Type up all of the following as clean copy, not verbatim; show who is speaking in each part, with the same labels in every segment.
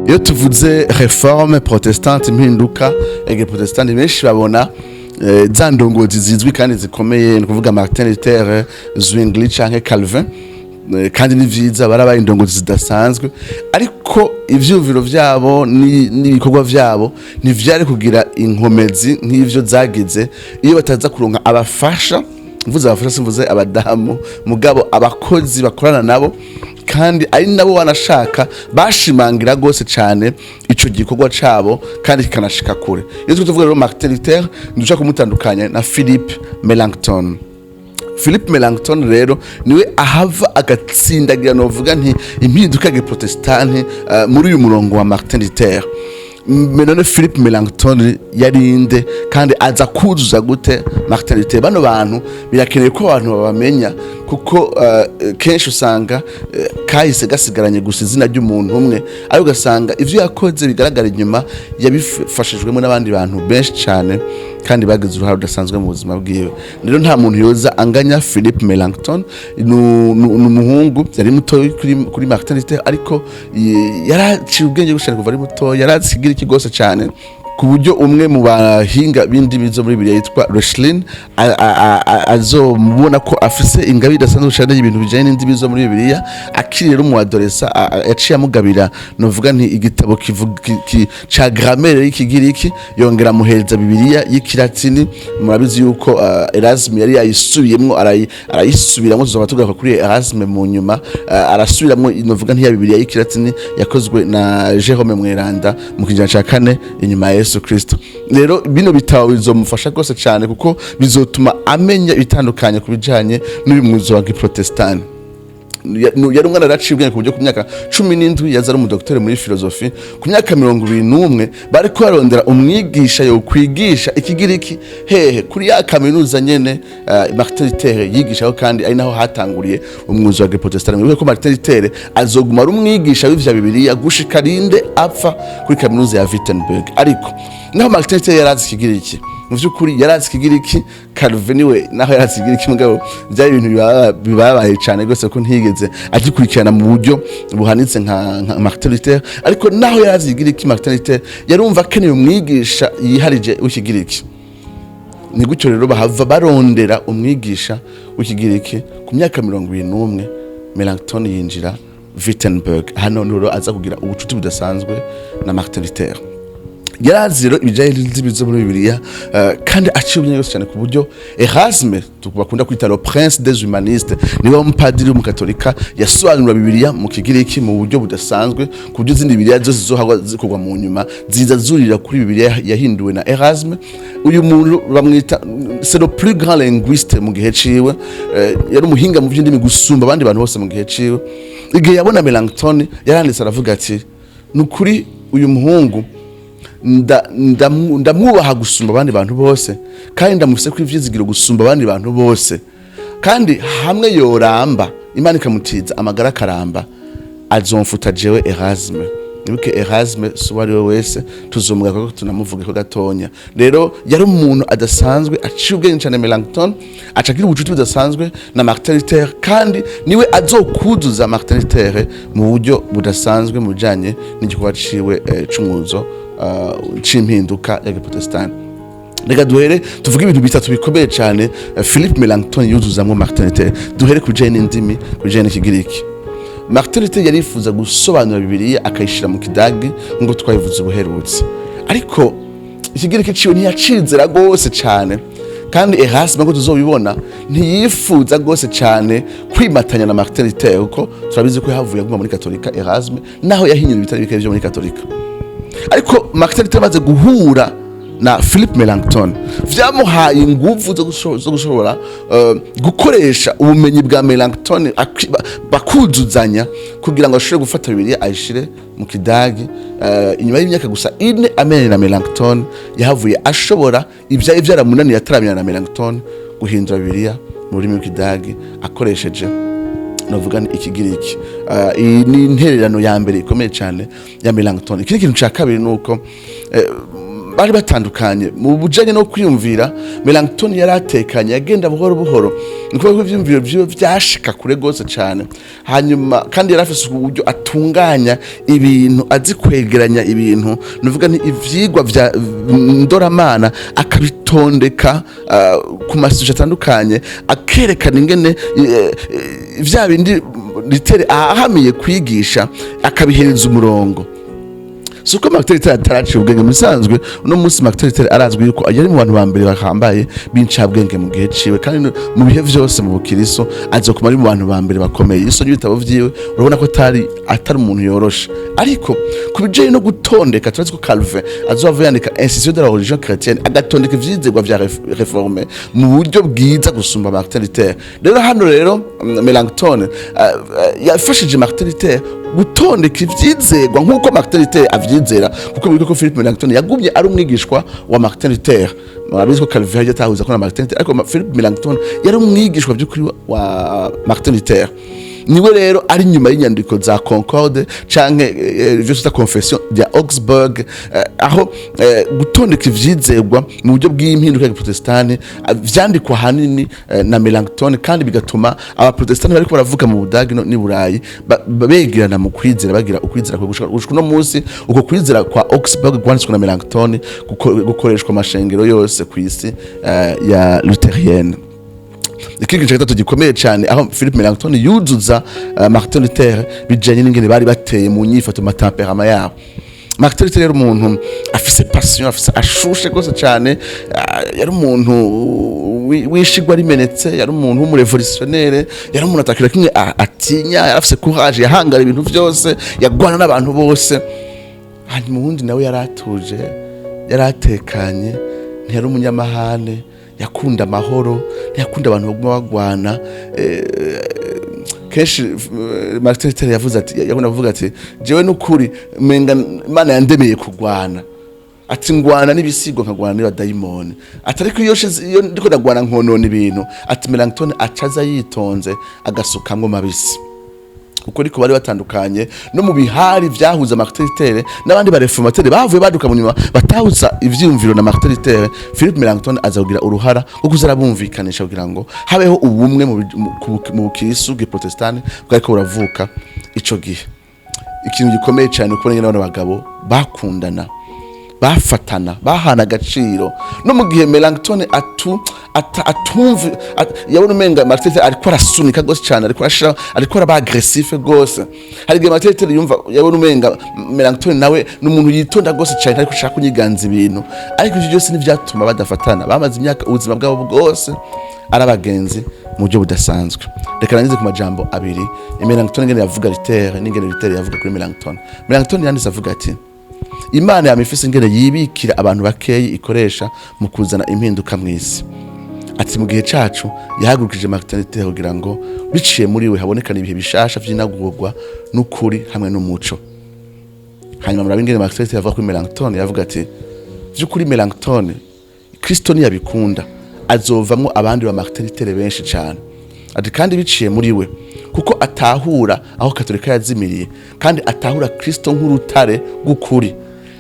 Speaker 1: Iyo tuvuze réforme protestante impinduka protestante benshi babona za ndongozi zizwi kandi zikomeye ni kuvuga Martin Luther, Zwingli canke Calvin, kandi ni vyiza barabaye indongozi zidasanzwe, ariko ivyumviro vyabo n'ibikorwa vyabo ntivyari kugira inkomezi nk'ivyo zagize iyo bataza kuronka abafasha. Mvuze abafasha simvuze abadamu, mugabo abakozi bakorana nabo kandi ari nabo wanashaka bashimangira gose cyane ico gikorwa cabo kandi kikanashika kure. Iyo tuvuga rero Martin Luther ndushaka kumutandukanya na Philippe Melanchthon. Philippe Melanchthon rero niwe ahava agatsindagira novuga nti impinduka ya protestante muri uyu murongo wa Martin Luther. Menone Philippe Melanchthon yarinde kandi aza kuzuza gute Martin Luther. Bano bantu birakeneye ko abantu babamenya kuko kenshi usanga kahise gasigaranye gusa izina ry'umuntu umwe, ariko ugasanga ivyo yakoze bigaragara inyuma yabifashijwemo n'abandi bantu benshi cyane kandi bagize uruhare rudasanzwe mu buzima bwiwe. Rero nta muntu yoza anganya Philippe Melanchthon. N'umuhungu yari muto kuri Martin Luther, ariko yaraciye ubwenge gushaka kuva ari muto, yarazigira ikigose cyane ku buryo umwe mu bahinga b'indimi zo muri Bibiliya yitwa Reuchlin azomubona ko afise ingabire idasanzwe cyane y'ibintu bijanye n'indimi zo muri Bibiliya. Akiri rero mu adolescent yaciye amugabira novuga nti igitabo ca grammaire y'ikigiriki, yongera muhereza Bibiliya y'ikilatini. Murabizi yuko Erasme yari yayisubiyemwo arayisubiramo, tuzoba tugaruka kuri Erasme mu nyuma. Arasubiramo novuga nti ya Bibiliya y'ikilatini yakozwe na Jerome Mweranda mu kijana ca 4 inyuma Yesu Kristo. Rero bino bitabo bizomufasha gose cyane kuko bizotuma amenya bitandukanye kubijanye n'uyu mwuzo wa Protestant. Yari umwana araciye ubwenge ku buryo ku myaka 17 yazara umudoktori muri filozofi. Ku myaka 21 bari ko barondera umwigisha yo kwigisha ikigiriki hehe kuri ya kaminuza nyene Martin Luther yigishaho, kandi ari naho hatanguriye umwuzo wa Protestant. Mwibuke ko Martin Luther azoguma ari umwigisha w'ivya Bibiliya gushika rinde apfa kuri kaminuza ya Wittenberg. Ariko naho Martin Luther yarazi ikigiriki, mu vyukuri yarazi ikigiriki. Calvin we naho yarazi ikigiriki, mugabo byari ibintu bibabaye cyane gose ko ntigeze agikurikirana mu buryo buhanitse nka Martin Luther. Ariko naho yarazi ikigiriki Martin Luther yarumva akeneye umwigisha yiharije w'ikigiriki. Ni gutyo rero bahava barondera umwigisha w'ikigiriki. Ku myaka 21 Melanchthon yinjira Wittenberg, hano rero aza kugira ubucuti budasanzwe na Martin Luther. Yarazi rero ibijanye n'indimi zo muri Bibiliya kandi aciye ubwenge cyane ku buryo Erasme bakunda kwita le prince des humanistes, niwe umupadiri w'umukatolika yasobanura Bibiliya mu kigiriki mu buryo budasanzwe ku buryo izindi Bibiliya zose zizohagwa zikorwa mu nyuma ziza zurira kuri Bibiliya yahinduwe na Erasme. Uyu muntu bamwita c'est le plus grand linguiste mu gihe ciwe, yari umuhinga mu by'indimi gusumba abandi bantu bose mu gihe ciwe. Igihe yabona Melanchthon yaranditse aravuga ati nukuri uyu muhungu ndamwubaha gusumba abandi bantu bose, kandi ndamufise ko ivyizigiro gusumba abandi bantu bose, kandi hamwe yoramba Imana ikamutiza amagara karamba azomfuta jewe Erasme. Nibuke Erasme suwari we wese tuzomuga ko tunamuvuge ko gatonya. Rero yari umuntu adasanzwe aciye ubwenge cyane Melanchthon, acagira ubucuti budasanzwe na Martin Luther, kandi niwe azokuzuza Martin Luther mu buryo budasanzwe mu bijanye n'igikorwa ciwe c'umwuzo c'impinduka ya Protestant. Reka duhere tuvuge ibintu bitatu bikomeye cyane Philippe Melanchthon yuzuzamwo Martin Luther. Duhere kujanye n'indimi, kujanye n'ikigiriki. Martin Luther yarifuza gusobanura Bibiliya akayishira mu kidagi ngo twayivuze ubuherutse, ariko ikigiriki ciwe ntiyacizera gose cyane, kandi Erasme ngo tuzobibona ntiyifuza gose cyane kwimatanya na Martin Luther kuko turabizi ko yahavuye aguma muri Katolika Erasme, naho yahinyura ibitari bike byo muri Katolika. Ariko Martin Luther amaze guhura na Philippe Melanchthon vyamuhaye ingufu zo gushobora gukoresha ubumenyi bwa Melanchthon bakuzuzanya kugira ngo ashobore gufata Bibiliya ayishire mu kidagi. Inyuma y'imyaka gusa 4 amenye na Melanchthon yahavuye ashobora ivyari vyaramunaniye ataramenya na Melanchthon guhindura Bibiliya mu rurimi rw'ikidagi akoresheje novuga ikigiriki. Ni intererano ya mbere ikomeye cyane ya Melanchthon. Ikindi kintu ca kabiri nuko bari batandukanye mu bujanye no kwiyumvira. Melanchthon yaratekanye yagenda buhoro buhoro nkuko ivyumviro byo byashika kure gose cyane, hanyuma kandi yarafise uburyo atunganya ibintu azi kwegeranya ibintu nuvuga ni ivyigwa vya ndoramana akabitondeka ku masuje atandukanye akerekana ingene vya bindi litere ahamiye kwigisha akabihereza umurongo. Suko Martin Luther ataraciye ubwenge musanzwe uno munsi Martin Luther arazwi yuko yari mu bantu bambere bahambaye bincabwenge mu gihe ciwe, kandi mu bihe vyose mu bukiriso azokuma ari mu bantu bambere bakomeye. Iso y'ibitabo vyiwe urabona ko atari umuntu yoroshe, ariko kubijeye no gutondeka turazi ko Calvin azova yandika Institution de la religion chrétienne agatondeka ivyizegwa vya réforme mu buryo bwiza gusumba Martin Luther. Rero Melanchthon yafashije Martin Luther gutondeka ivyizegwa nkuko Martin Luther avyizera, kuko bivuga ko Philippe Melanchthon yagumye ari umwigishwa wa Martin Luther. Murabizi ko Calvin yatahuza ko na Martin Luther, ariko Philippe Melanchthon yari umwigishwa by'ukuri wa Martin Luther. Niwe rero ari nyuma y'inyandiko za Concorde canke juste confession ya Augsburg, aho gutondeka ivyizegwa mu buryo bw'impinduka ya Protestani vyandikwa hanini na Melanchthon, kandi bigatuma abaprotestani bariko baravuga mu Budagi ni Burayi begirana mu kwizera, bagira ukwizera ko gushika no munsi. Uko kwizera kwa Augsburg gwanditswe na Melanchthon gukoreshwa amashengero yose ku isi ya Lutherienne. Ikindi cyo gatatu gikomeye cyane aho Philippe Melanchthon yuzuza Martin Luther bijanye n'ingene bari bateye mu nyifato matemperama yabo. Martin Luther yari umuntu afise passion, afise ashushe gose cyane, yari umuntu wishigwa rimenetse, yari umuntu w'umurevolutionnaire, yari umuntu atakira kimwe atinya, yari afise courage, yahangara ibintu byose, yagwana n'abantu bose. Hanyuma ubundi nawe yaratuje, yaratekanye, ntiyari umunyamahane, yakunda amahoro, yakunda abantu baguma bagwana. Kenshi Martin Luther yavuze ati jewe n'ukuri menga Imana yandemeye kugwana, ati ngwana n'ibisigo nkagwana n'abadayimoni, atariko iyo ndiko ndagwana nkonona ibintu. Ati Melanchthon acaza yitonze agasukamwe mabisi. Uko ariko bari batandukanye no mu bihari vyahuza Martin Luther n'abandi bareformateri bavuye baduka mu nyuma batahuza ivyumviro na Martin Luther. Philippe Melanchthon azagira uruhara rwo kuzara bumvikanisha kugira ngo habeho ubumwe mu bukirisu bw'Protestani bwariko buravuka ico gihe. Ikintu gikomeye cyane kubona n'abana bagabo bakundana, bafatana, bahana agaciro. No mu gihe Melanchthon atumva yabona umenga Martin Luther ariko arasunika gose cyane, ariko araba aggressive gose. Hari gihe Martin Luther yumva yabona umenga Melanchthon nawe n'umuntu yitonda gose cyane, ariko ashaka kunyiganza ibintu. Ariko ivyo byose n'ivyatuma badafatana, bamaze imyaka ubuzima bwabo bwose arabagenzi mu buryo budasanzwe. Reka nangize ku majambo abiri Melanchthon ngene yavuga Luther n'ingene Luther yavuga kuri Melanchthon. Melanchthon yanditse avuga ati Imana yamifise ingene yibikira abantu bakeyi ikoresha mu kuzana impinduka mw'isi. Ati mu gihe cacu yahagurukije Martin Luther kugira ngo biciye muri we habonekana ibihe bishasha vy'inagurwa n'ukuri hamwe n'umuco. Hanyuma murabe ingene Martin Luther yavuga kuri Melanchthon, yavuga ati vy'ukuri Melanchthon Kristo niyabikunda azovamwo abandi ba Martin Luther benshi cyane. Ati kandi biciye muri we kuko atahura aho Katolika yazimiriye, kandi atahura Kristo nk'urutare gukuri,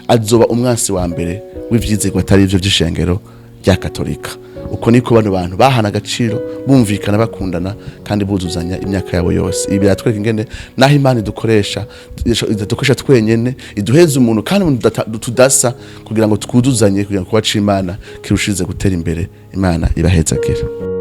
Speaker 1: azoba umwansi wa mbere w'ivyizegwa atari ivyo vy'ishengero rya Katolika. Uko niko bano bantu bahana agaciro, bumvikana, bakundana, kandi buzuzanya imyaka yabo yose. Ibi biratwereka ingene naho Imana idukoresha twenyene, iduheza umuntu kandi umuntu tudasa kugira ngo twuzuzanye, kugira ngo kubaca Imana kirushize gutera imbere. Imana ibahezagire.